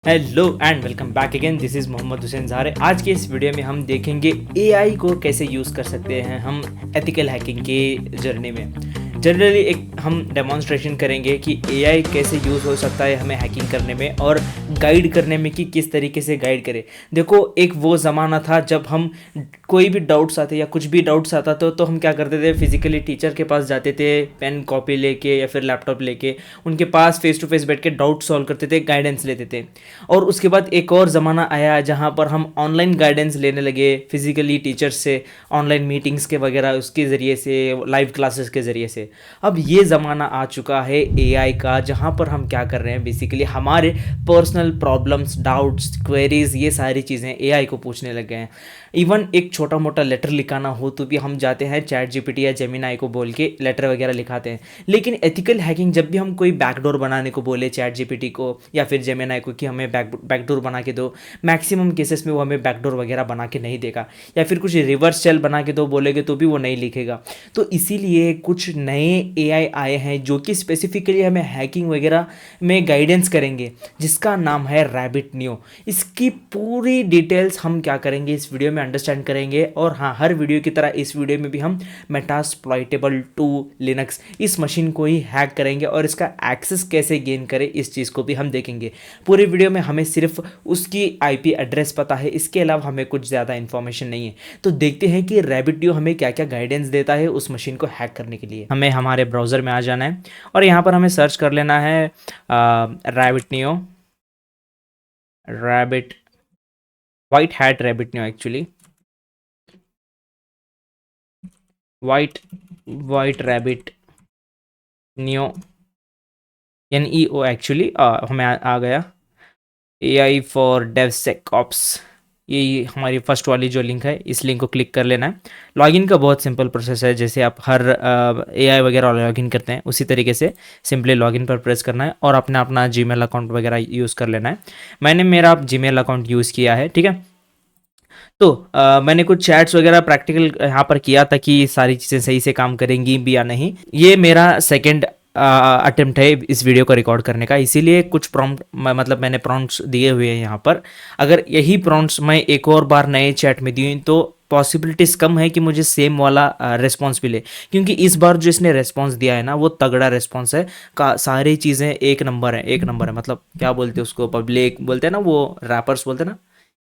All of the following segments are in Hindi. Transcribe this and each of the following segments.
Hello and welcome back again. This is Mohammad Hussain Zare. आज के इस वीडियो में हम देखेंगे एआई को कैसे यूज़ कर सकते हैं हम एथिकल हैकिंग के जर्नी में। जनरली एक हम डेमोन्स्ट्रेशन करेंगे कि एआई कैसे यूज़ हो सकता है हमें हैकिंग करने में और गाइड करने में कि किस तरीके से गाइड करे। देखो, एक वो ज़माना था जब हम कोई भी डाउट्स आते या कुछ भी डाउट्स आता तो हम क्या करते थे, फिजिकली टीचर के पास जाते थे, पेन कॉपी लेके या फिर लैपटॉप लेके उनके पास फेस टू फेस बैठ के डाउट सॉल्व करते थे, गाइडेंस लेते थे। और उसके बाद एक और ज़माना आया जहाँ पर हम ऑनलाइन गाइडेंस लेने लगे फिजिकली टीचर्स से, ऑनलाइन मीटिंग्स के वगैरह उसके ज़रिए से, लाइव क्लासेस के ज़रिए से। अब ये ज़माना आ चुका है एआई का, जहाँ पर हम क्या कर रहे हैं, बेसिकली हमारे पर्सनल प्रॉब्लम्स, डाउट्स, क्वेरीज, ये सारी चीज़ें एआई को पूछने लग गए हैं। इवन एक छोटा मोटा लेटर लिखाना हो तो भी हम जाते हैं चैट जीपीटी या जेमिनाई को बोल के लेटर वगैरह लिखाते हैं। लेकिन एथिकल हैकिंग, जब भी हम कोई बैकडोर बनाने को बोले चैट जीपीटी को या फिर जेमिनाई को कि हमें बैकडोर बना के दो, मैक्सिमम केसेस में वो हमें बैकडोर वगैरह बना के नहीं देगा, या फिर कुछ रिवर्स शेल बना के दो बोलेगे तो भी वो नहीं लिखेगा। तो इसीलिए कुछ नए एआई आए हैं जो कि स्पेसिफिकली हमें हैकिंग वगैरह में गाइडेंस करेंगे, जिसका नाम है रैबिट नियो। इसकी पूरी डिटेल्स हम क्या करेंगे इस वीडियो में अंडरस्टैंड करेंगे। और हाँ, हर वीडियो की तरह इस वीडियो में भी हम मेटास्प्लॉइटेबल टू लिनक्स इस मशीन को ही हैक करेंगे और इसका एक्सेस कैसे गेन करें इस चीज़ को भी हम देखेंगे। पूरे वीडियो में हमें सिर्फ उसकी आईपी एड्रेस पता है, इसके अलावा हमें कुछ ज़्यादा इन्फॉर्मेशन नहीं है। तो देखते हैं कि रैबिट हमें क्या क्या गाइडेंस देता है उस मशीन को हैक करने के लिए। हमें हमारे ब्राउज़र में आ जाना है और यहाँ पर हमें सर्च कर लेना है rabbit white hat rabbit neo, actually white rabbit neo, NEO actually हमें आ गया। AI फॉर डेवसेकऑप्स, ये हमारी फर्स्ट वाली जो लिंक है, इस लिंक को क्लिक कर लेना है। लॉगिन का बहुत सिंपल प्रोसेस है, जैसे आप हर AI वगैरह लॉगिन करते हैं उसी तरीके से सिंपली लॉगिन पर प्रेस करना है और अपना अपना जीमेल अकाउंट वगैरह यूज़ कर लेना है। मैंने मेरा जीमेल अकाउंट यूज़ किया है, ठीक है। तो मैंने कुछ चैट्स वगैरह प्रैक्टिकल यहाँ पर किया था कि सारी चीज़ें सही से काम करेंगी भी या नहीं। ये मेरा सेकंड अटेम्प्ट है इस वीडियो को रिकॉर्ड करने का, इसीलिए कुछ प्रॉम्प्ट मतलब मैंने प्रॉम्प्ट्स दिए हुए हैं यहाँ पर। अगर यही प्रॉम्प्ट्स मैं एक और बार नए चैट में दी तो पॉसिबिलिटीज़ कम है कि मुझे सेम वाला रिस्पॉन्स मिले, क्योंकि इस बार जो इसने रिस्पॉन्स दिया है ना, वो तगड़ा रिस्पॉन्स है। का सारी चीज़ें एक नंबर है, एक नंबर है। मतलब क्या बोलते हैं उसको, पब्लिक बोलते हैं ना, वो रैपर्स बोलते हैं ना,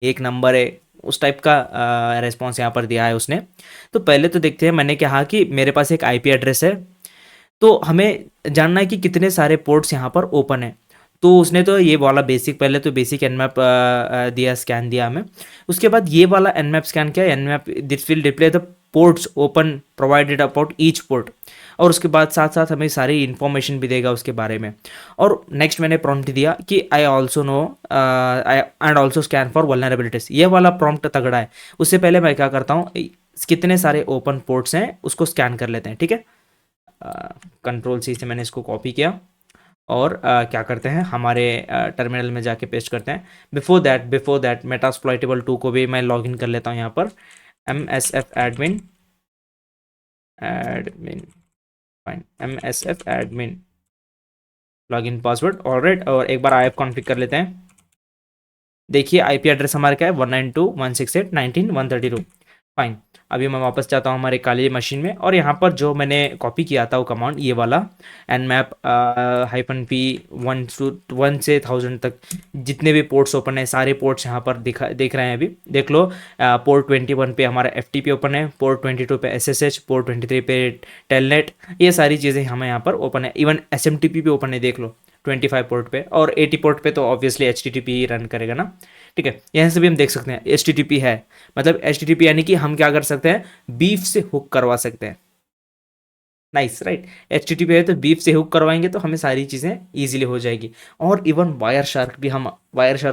एक नंबर है, उस टाइप का रिस्पॉन्स यहाँ पर दिया है उसने। तो पहले तो देखते हैं, मैंने कहा कि मेरे पास एक आईपी एड्रेस है, तो हमें जानना है कि कितने सारे पोर्ट्स यहाँ पर ओपन है। तो उसने तो ये वाला बेसिक, पहले तो बेसिक एनमैप दिया, स्कैन दिया हमें। उसके बाद ये वाला एनमैप स्कैन किया, Nmap this will display the ports open provided about each port. और उसके बाद साथ साथ हमें सारी इन्फॉर्मेशन भी देगा उसके बारे में। और नेक्स्ट मैंने प्रॉम्प्ट दिया कि I also know and also scan for vulnerabilities. ये वाला प्रॉम्प्ट तगड़ा है। उससे पहले मैं क्या करता हूँ, कितने सारे ओपन पोर्ट्स हैं उसको स्कैन कर लेते हैं, ठीक है। कंट्रोल C से मैंने इसको कॉपी किया और क्या करते हैं, हमारे टर्मिनल में जाके पेस्ट करते हैं। बिफोर दैट मेटास्प्लॉइटेबल 2 को भी मैं लॉगिन कर लेता हूँ यहाँ पर, MSF admin fine, MSF admin login password, alright. और एक बार IF कॉन्फ़िग कर लेते हैं। देखिए आईपी एड्रेस हमारा क्या है, 192.168.19.132। फाइन। अभी मैं वापस जाता हूँ हमारे काली मशीन में और यहाँ पर जो मैंने कॉपी किया था वो कमांड, ये वाला nmap -p 1 से 1000 तक जितने भी पोर्ट्स ओपन है, सारे पोर्ट्स यहाँ पर देख रहे हैं। अभी देख लो, पोर्ट 21 पे हमारा FTP ओपन है, पोर्ट 22 पे SSH, पोर्ट 23 पे टेलनेट, ये सारी चीज़ें हमें यहाँ पर ओपन है। इवन SMTP भी ओपन है, देख लो 25 पोर्ट पे। और 80 पोर्ट पे तो ऑब्वियसली HTTP ही रन करेगा ना, ठीक है। यहाँ से भी हम देख सकते हैं HTTP है, मतलब HTTP यानी कि हम क्या कर सकते हैं, बीफ से हुक करवा सकते हैं। Nice, right. HTTP है तो बीफ से हुक करवाएंगे तो हमें सारी चीज़ें ईजिली हो जाएगी। और इवन वायर शार्क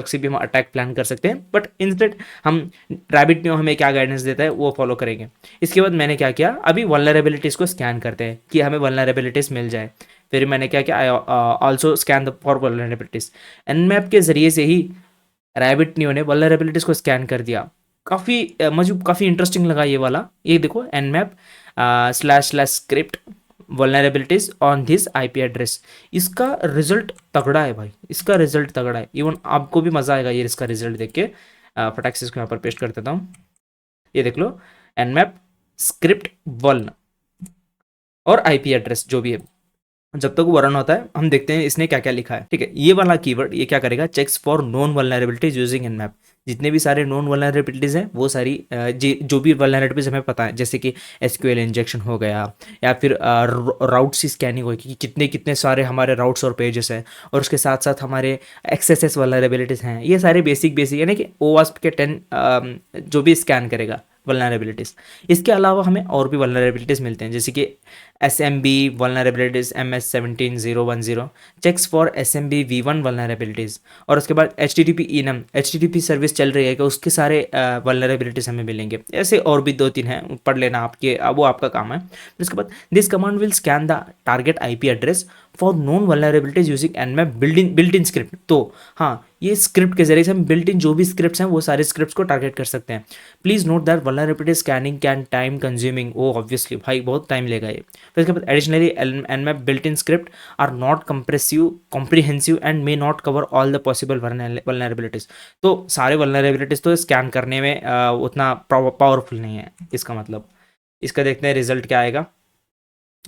से भी हम अटैक प्लान कर सकते हैं, बट इंस्टेड हम रैबिट नियो हमें क्या गाइडेंस देता है वो फॉलो करेंगे। इसके बाद मैंने क्या किया, अभी वल्नरेबिलिटीज़ को स्कैन करते हैं कि हमें वल्नरेबिलिटीज़ मिल जाए। फिर मैंने क्या किया, I also scan the for vulnerabilities. Nmap के ज़रिए से ही रैबिट नियो ने वल्नरेबिलिटीज़ को स्कैन कर दिया। मुझे काफ़ी इंटरेस्टिंग लगा ये वाला। ये देखो, nmap //script vulnerabilities on this IP address. इसका रिजल्ट तगड़ा है भाई, इसका रिजल्ट तगड़ा है, इवन आपको भी मजा आएगा ये इसका रिजल्ट देख के। फटाक से इसको यहाँ पर पेस्ट कर देता हूँ, ये देख लो, nmap स्क्रिप्ट वल्न और आईपी एड्रेस जो भी है। जब तक वो रन होता है हम देखते हैं इसने क्या क्या लिखा है। ठीक है, ये वाला कीवर्ड ये क्या करेगा, checks for non vulnerabilities using nmap। जितने भी सारे नॉन वल्नरेबिलिटीज हैं वो सारी जो भी वल्नरेबिलिटीज हमें पता है, जैसे कि एसक्यूएल इंजेक्शन हो गया, या फिर राउट्स की स्कैनिंग होगी कि कितने कितने सारे हमारे राउट्स और पेजेस हैं, और उसके साथ साथ हमारे एक्सएसएस वल्नरेबिलिटीज हैं, ये सारे बेसिक बेसिक यानी कि ओवास्प के 10 जो भी स्कैन करेगा वल्नरेबिलिटीज़। इसके अलावा हमें और भी वल्नरेबिलिटीज़ मिलते हैं, जैसे कि SMB vulnerabilities MS17010 checks for SMB V1 vulnerabilities, और उसके बाद HTTP enum HTTP सर्विस चल रही है कि उसके सारे वल्नरेबिलिटीज़ हमें मिलेंगे। ऐसे और भी 2-3 हैं, पढ़ लेना आपके, वो आपका काम है। उसके बाद this command will scan the target IP address for non vulnerabilities using nmap built in script. तो हाँ, ये स्क्रिप्ट के जरिए से हम बिल्ट इन जो भी स्क्रिप्ट्स हैं वो सारे स्क्रिप्ट्स को टारगेट कर सकते हैं। Please note that vulnerability scanning can time consuming, oh obviously भाई बहुत टाइम लेगा ये। फिर इसके बाद additionally nmap built in script are not comprehensive and may not cover all the possible vulnerabilities. तो सारे वल्नरेबिलिटीज तो स्कैन करने में उतना पावरफुल नहीं है, इसका मतलब। इसका देखते हैं रिजल्ट क्या आएगा।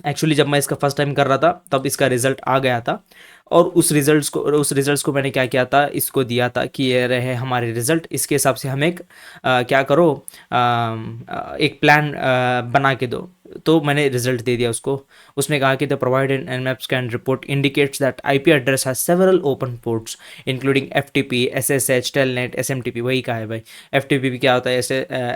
एक्चुअली जब मैं इसका फर्स्ट टाइम कर रहा था तब इसका रिजल्ट आ गया था, और उस रिजल्ट्स को मैंने क्या किया था, इसको दिया था कि ये रहे हमारे रिजल्ट, इसके हिसाब से हम एक क्या करो, एक प्लान बना के दो। तो मैंने रिजल्ट दे दिया उसको। उसने कहा कि the provided nmap scan report indicates that IP address has several open ports including FTP SSH telnet SMTP। वही कहा है भाई, FTP क्या होता है,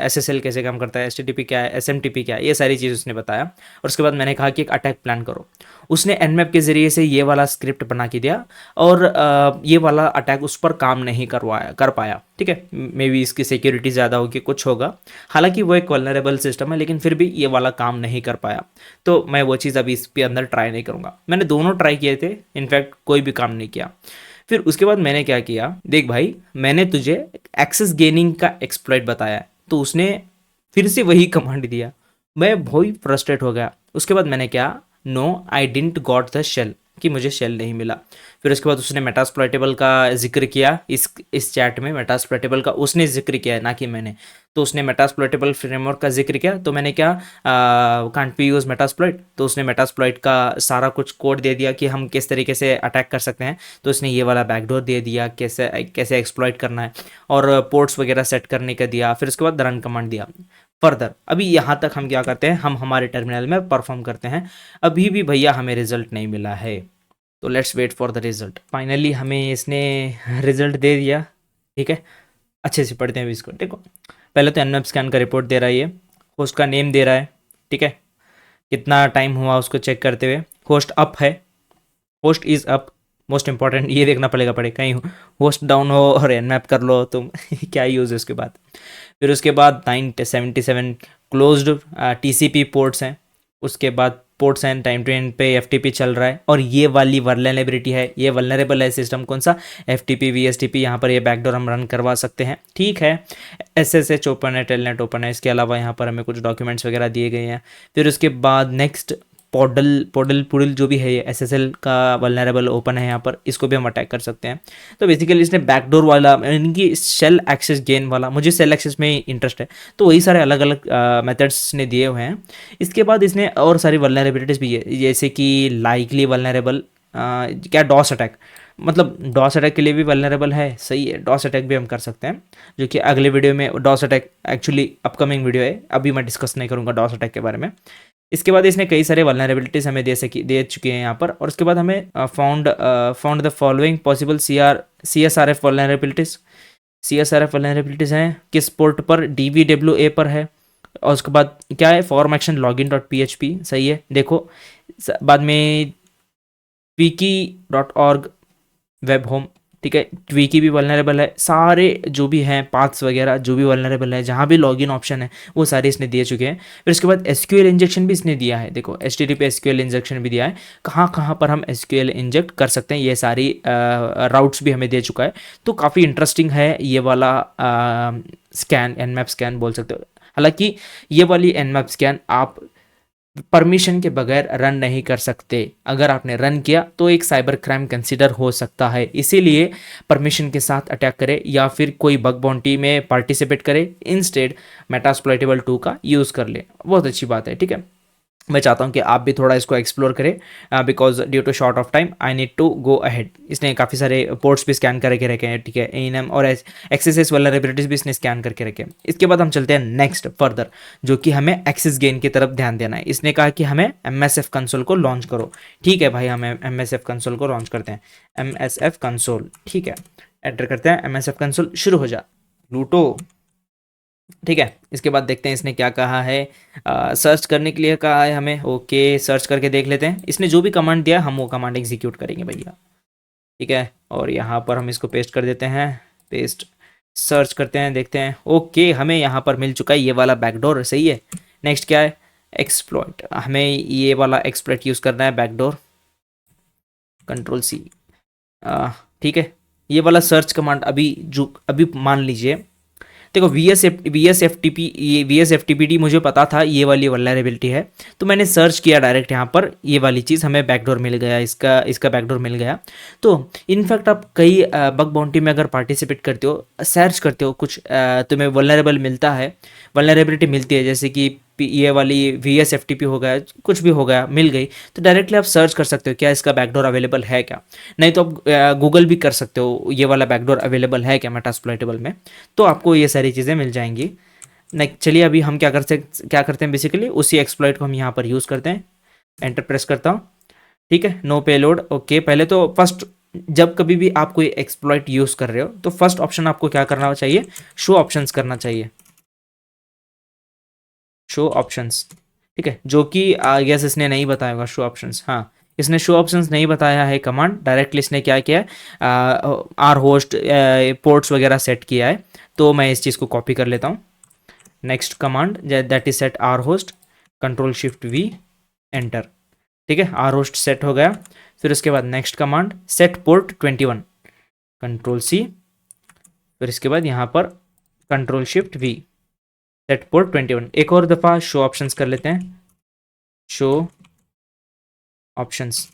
SSL कैसे काम करता है, HTTP क्या है, SMTP क्या है, ये सारी चीज़ उसने बताया। और उसके बाद मैंने कहा कि एक अटैक प्लान करो। उसने nmap के ज़रिए से ये वाला स्क्रिप्ट बना के दिया, और ये वाला अटैक उस पर काम नहीं कर पाया। ठीक है, मे बी इसकी सिक्योरिटी ज़्यादा होगी, कुछ होगा, हालांकि वो एक वल्नरेबल सिस्टम है, लेकिन फिर भी ये वाला काम नहीं कर पाया। तो मैं वो चीज़ अभी इसके अंदर ट्राई नहीं करूँगा। मैंने दोनों ट्राई किए थे, इनफैक्ट कोई भी काम नहीं किया। फिर उसके बाद मैंने क्या किया, देख भाई मैंने तुझे एक्सेस गेनिंग का एक्सप्लॉइट बताया है, तो उसने फिर से वही कमांड दिया। मैं बहुत फ्रस्ट्रेट हो गया। उसके बाद मैंने क्या, no I didn't got the shell, कि मुझे शेल नहीं मिला। फिर उसके बाद उसने मेटास्प्लॉइटेबल का जिक्र किया, इस चैट में मेटास्प्लॉइटेबल का उसने जिक्र किया है, ना कि मैंने। तो उसने मेटास्प्लॉइटेबल फ्रेमवर्क का जिक्र किया, तो मैंने क्या, कांट बी यूज मेटास्प्लॉइट, तो उसने मेटास्प्लॉइट का सारा कुछ कोड दे दिया कि हम किस तरीके से अटैक कर सकते हैं। तो उसने ये वाला बैकडोर दे दिया, कैसे कैसे एक्सप्लॉइट करना है, और पोर्ट्स वगैरह सेट करने का दिया। फिर उसके बाद रन कमांड दिया। फर्दर अभी यहाँ तक हम क्या करते हैं, हम हमारे टर्मिनल में परफॉर्म करते हैं। अभी भी भैया हमें रिजल्ट नहीं मिला है, तो let's wait for the result. Finally हमें इसने रिजल्ट दे दिया। ठीक है, अच्छे से पढ़ते हैं अभी इसको। देखो, पहले तो nmap स्कैन का रिपोर्ट दे रहा है, ये होस्ट का नेम दे रहा है। ठीक है, कितना टाइम हुआ उसको चेक करते हुए, होस्ट अप है, host is up, most important ये देखना पड़ेगा, कहीं होस्ट डाउन हो और nmap कर लो तुम क्या यूज़ है उसके बाद। फिर उसके बाद 977 क्लोज्ड TCP पोर्ट्स हैं। उसके बाद ports and time to and पे FTP चल रहा है, और ये वाली वल्नरेबिलिटी है, ये वल्नरेबल है सिस्टम, कौन सा, FTP VSTP। यहाँ पर ये बैकडोर हम रन करवा सकते हैं। ठीक है, SSH ओपन है, टेलनेट ओपन है। इसके अलावा यहाँ पर हमें कुछ डॉक्यूमेंट्स वगैरह दिए गए हैं। फिर उसके बाद नेक्स्ट पोडल जो भी है, ये SSL का वल्नरेबल ओपन है यहाँ पर, इसको भी हम अटैक कर सकते हैं। तो बेसिकली इसने बैकडोर वाला, यानी कि शेल एक्सेस गेन वाला, मुझे शेल एक्सेस में इंटरेस्ट है, तो वही सारे अलग अलग मेथड्स ने दिए हुए हैं। इसके बाद इसने और सारी वल्नरेबिलिटीज़ भी है, जैसे कि लाइकली वल्नरेबल, क्या डॉस अटैक, मतलब डॉस अटैक के लिए भी वल्नरेबल है। सही है, डॉस अटैक भी हम कर सकते हैं, जो कि अगले वीडियो में, DoS attack actually upcoming video है, अभी मैं डिस्कस नहीं करूँगा डॉस अटैक के बारे में। इसके बाद इसने कई सारे वल्नरेबिलिटीज़ हमें दे चुके हैं यहाँ पर। और उसके बाद हमें found the following possible CSRF vulnerabilities हैं, किस पोर्ट पर, DVWA पर है। और उसके बाद क्या है, फॉर्म एक्शन login.php, सही है। देखो बाद में wiki.org वेब होम, ठीक है, ट्विकी भी वल्नरेबल है। सारे जो भी हैं पाथ्स वगैरह जो भी वल्नरेबल है, जहाँ भी लॉगिन ऑप्शन है वो सारे इसने दे चुके हैं। फिर उसके बाद SQL इंजेक्शन भी इसने दिया है। देखो HTTP SQL इंजेक्शन भी दिया है, कहाँ कहाँ पर हम SQL इंजेक्ट कर सकते हैं, ये सारी राउट्स भी हमें दे चुका है। तो काफ़ी इंटरेस्टिंग है ये वाला स्कैन, nmap स्कैन बोल सकते हो। हालांकि ये वाली nmap स्कैन आप परमिशन के बगैर रन नहीं कर सकते। अगर आपने रन किया तो एक साइबर क्राइम कंसिडर हो सकता है, इसीलिए परमिशन के साथ अटैक करें या फिर कोई बग बाउंटी में पार्टिसिपेट करे, इंस्टेड मेटास्प्लॉइटेबल 2 का यूज़ कर ले। बहुत अच्छी बात है, ठीक है। मैं चाहता हूँ कि आप भी थोड़ा इसको एक्सप्लोर करें, because due to short of time I need to go ahead. इसने काफ़ी सारे पोर्ट्स भी स्कैन करके रखे हैं, ठीक है, एएनएम और एक्सेस वल्नरेबिलिटीज भी इसने स्कैन करके रखे हैं। इसके बाद हम चलते हैं नेक्स्ट फर्दर, जो कि हमें एक्सेस गेन की तरफ ध्यान देना है। इसने कहा कि हमें एमएसएफ कंसोल को लॉन्च करो। ठीक है भाई, हम एमएसएफ कंसोल को लॉन्च करते हैं। एमएसएफ कंसोल, ठीक है, एंटर करते हैं। एमएसएफ कंसोल शुरू हो जा, लूटो। ठीक है, इसके बाद देखते हैं इसने क्या कहा है। सर्च करने के लिए कहा है हमें। ओके, सर्च करके देख लेते हैं। इसने जो भी कमांड दिया हम वो कमांड एग्जीक्यूट करेंगे भैया। ठीक है, और यहाँ पर हम इसको पेस्ट कर देते हैं। पेस्ट, सर्च करते हैं, देखते हैं। ओके, हमें यहाँ पर मिल चुका है ये वाला बैकडोर, सही है। नेक्स्ट क्या है, एक्सप्लॉइट। हमें ये वाला एक्सप्लॉइट यूज़ करना है, बैकडोर, कंट्रोल सी। ठीक है, ये वाला सर्च कमांड अभी मान लीजिए, देखो V S F T P D मुझे पता था ये वाली वल्नरेबिलिटी है, तो मैंने सर्च किया डायरेक्ट यहाँ पर, ये वाली चीज़ हमें बैकडोर मिल गया, इसका बैकडोर मिल गया। तो इनफैक्ट आप कई बग बाउंटी में अगर पार्टिसिपेट करते हो, सर्च करते हो, कुछ तुम्हें वल्नरेबल मिलता है, वल्नरेबिलिटी मिलती है, जैसे कि ये वाली V S F T P हो गया, कुछ भी हो गया, मिल गई, तो डायरेक्टली आप सर्च कर सकते हो क्या इसका बैकडोर अवेलेबल है क्या। नहीं तो आप गूगल भी कर सकते हो ये वाला बैकडोर अवेलेबल है क्या मेटास्प्लॉइटेबल में, तो आपको ये सारी चीज़ें मिल जाएंगी। नेक्स्ट चलिए, अभी हम क्या करते हैं बेसिकली उसी एक्सप्लॉइट को हम यहाँ पर यूज़ करते हैं। एंटर प्रेस करता हूँ, ठीक है, नो पेलोड। ओके, पहले तो फर्स्ट, जब कभी भी आप कोई एक्सप्लॉइट यूज़ कर रहे हो तो फर्स्ट ऑप्शन आपको क्या करना चाहिए, शो ऑप्शंस करना चाहिए, शो ऑप्शंस। ठीक है, जो कि यस इसने नहीं बताया होगा शो ऑप्शंस। हाँ, इसने शो ऑप्शंस नहीं बताया है कमांड, डायरेक्टली इसने क्या किया है, आर होस्ट पोर्ट्स वगैरह सेट किया है। तो मैं इस चीज़ को कॉपी कर लेता हूँ। Next command that is set R host, control shift V, enter. ठीक है, आर होस्ट सेट हो गया। फिर उसके बाद next command set port 21, control C. फिर इसके बाद यहाँ पर control shift V, set port 21। एक और दफ़ा शो ऑप्शंस कर लेते हैं, शो ऑप्शंस,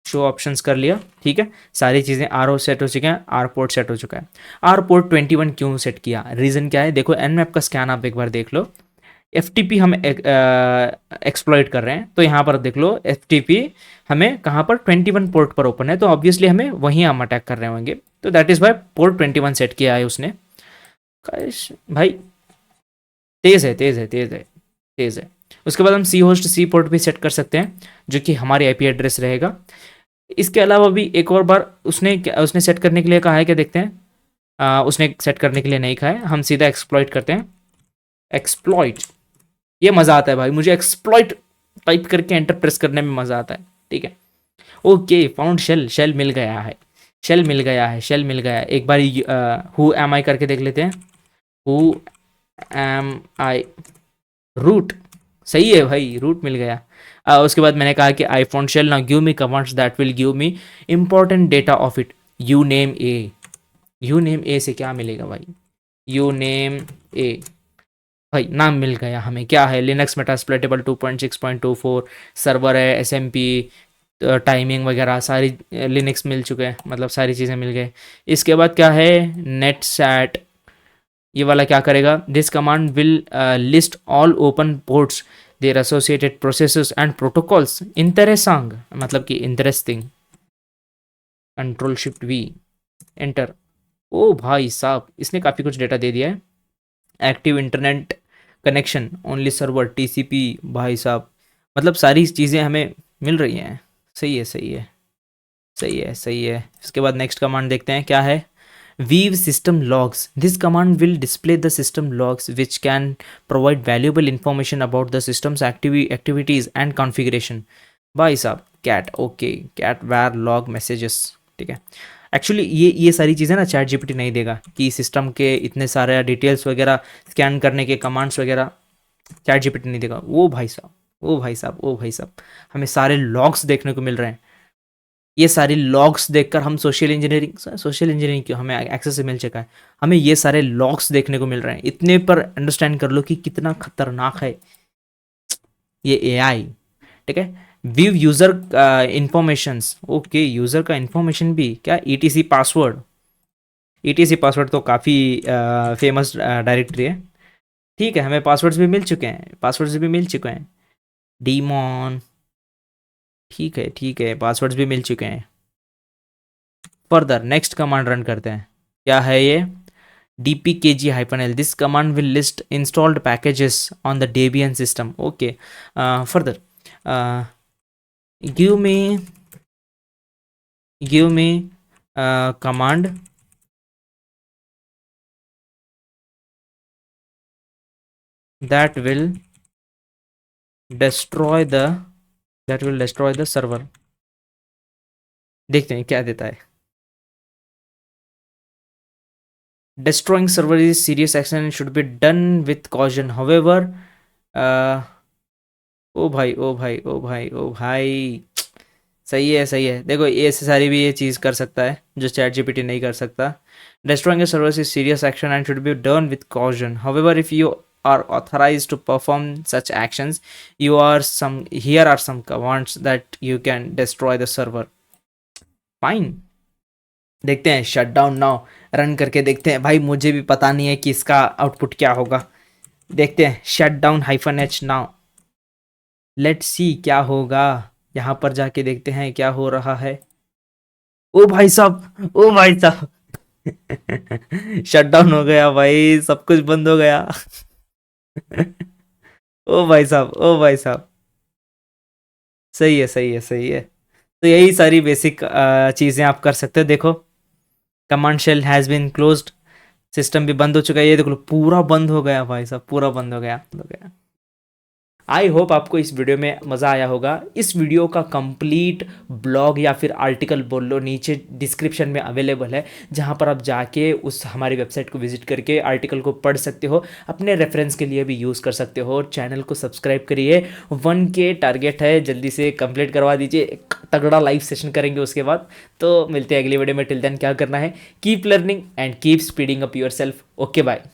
शो ऑप्शंस कर लिया। ठीक है, सारी चीज़ें आर ओ सेट हो चुके हैं, आर पोर्ट सेट हो चुका है। आर पोर्ट 21 क्यों सेट किया, रीज़न क्या है, देखो एन मैप का स्कैन आप एक बार देख लो। एफ टी पी हम एक्सप्लॉइट कर रहे हैं, तो यहाँ पर देख लो एफ टी पी हमें कहाँ पर 21 पोर्ट पर ओपन है, तो ऑब्वियसली हमें वहीं हम अटैक कर रहे होंगे, तो that is why port 21 set किया है उसने। भाई तेज़ है, तेज़ है, तेज़ है, तेज़ है। उसके बाद हम सी होस्ट सी पोर्ट भी सेट कर सकते हैं, जो कि हमारी आईपी एड्रेस रहेगा। इसके अलावा भी एक और बार उसने सेट करने के लिए कहा है, क्या देखते हैं। उसने सेट करने के लिए नहीं कहा है, हम सीधा एक्सप्लॉइट करते हैं। एक्सप्लॉइट, ये मज़ा आता है भाई मुझे, एक्सप्लॉइट टाइप करके एंटर प्रेस करने में मज़ा आता है। ठीक है, ओके, फाउंड शेल, शेल मिल गया है, शेल मिल गया है, शेल मिल गया है। एक बार हु एम आई करके देख लेते हैं, हु एम आई, रूट, सही है भाई, रूट मिल गया। उसके बाद मैंने कहा कि I found shell, now give me commands that will give me important data of it. You name a, you name a से क्या मिलेगा भाई, यू नेम ए, भाई नाम मिल गया हमें। क्या है, लिनक्स मेटास्प्लॉइटेबल 2.6.24 सर्वर है, एस एम पी, टाइमिंग वगैरह सारी लिनक्स मिल चुके हैं, मतलब सारी चीज़ें मिल गए। इसके बाद क्या है, नेट सैट, ये वाला क्या करेगा, this command will list all open ports, their associated processes and protocols, interesting, मतलब कि interesting. Control shift V, enter. ओ भाई साहब, इसने काफ़ी कुछ डेटा दे दिया है। Active internet connection, only server, TCP, भाई साहब, मतलब सारी चीज़ें हमें मिल रही हैं। सही है, सही है, सही है, सही है। इसके बाद नेक्स्ट कमांड देखते हैं क्या है, view system logs, this command will display the system logs which can provide valuable information about the system's activities and configuration. भाई साहब, cat, okay, cat var log messages. ठीक है, एक्चुअली ये सारी चीज़ें ना चैट जीपीटी नहीं देगा, कि सिस्टम के इतने सारे डिटेल्स वगैरह स्कैन करने के कमांड्स वगैरह चैट जीपीटी नहीं देगा। वो भाई साहब, ओ भाई साहब, ओ भाई साहब, हमें सारे लॉग्स देखने को मिल रहे हैं। ये सारे लॉग्स देखकर हम सोशल इंजीनियरिंग क्यों, हमें एक्सेस मिल चुका है, हमें ये सारे लॉग्स देखने को मिल रहे हैं। इतने पर अंडरस्टैंड कर लो कि कितना खतरनाक है। ये एआई, ठीक है। View user informations, okay, user का इंफॉर्मेशन भी क्या, ईटीसी पासवर्ड, ईटीसी पासवर्ड तो काफ़ी फेमस डायरेक्टरी है। ठीक है, हमें पासवर्ड्स भी मिल चुके हैं, पासवर्ड्स भी मिल चुके हैं, डीमॉन, ठीक है, पासवर्ड्स भी मिल चुके हैं। फर्दर नेक्स्ट कमांड रन करते हैं, क्या है ये, dpkg-l, this command will list installed packages on the Debian system. Okay, further, uh, give me give me command that will destroy the server। देखते हैं क्या देता है। Destroying server is serious action and should be done with caution, however, uh, ओ भाई ओ भाई ओ भाई ओ भाई, सही है सही है। देखो ये सारी भी ये चीज़ कर सकता है जो चैट जीपीटी नहीं कर सकता। Destroying a server is serious action and should be done with caution, however if you are authorized to perform such actions, here are some commands that you can destroy the server। Fine, देखते हैं शट डाउन नाउ, रन करके देखते हैं भाई, मुझे भी पता नहीं है कि इसका आउटपुट क्या होगा। देखते हैं shut down -h now, let's see क्या होगा। यहाँ पर जाके देखते हैं क्या हो रहा है। ओ भाई साहब, ओ भाई साहब, शट डाउन हो गया भाई, सब कुछ बंद हो गया। ओ भाई साहब, ओ भाई साहब, सही है सही है सही है। तो यही सारी बेसिक चीज़ें आप कर सकते हो। देखो command shell has been closed, system भी बंद हो चुका है, ये देखो पूरा बंद हो गया भाई साहब, पूरा बंद हो गया, बंद हो गया। आई होप आपको इस वीडियो में मज़ा आया होगा। इस वीडियो का कंप्लीट ब्लॉग या फिर आर्टिकल बोल लो नीचे डिस्क्रिप्शन में अवेलेबल है, जहां पर आप जाके उस हमारी वेबसाइट को विजिट करके आर्टिकल को पढ़ सकते हो, अपने रेफरेंस के लिए भी यूज़ कर सकते हो। और चैनल को सब्सक्राइब करिए, 1K टारगेट है, जल्दी से कंप्लीट करवा दीजिए, एक तगड़ा लाइव सेशन करेंगे उसके बाद। तो मिलते हैं अगली वीडियो में, टिल देन क्या करना है, keep learning and keep speeding up yourself. Okay bye.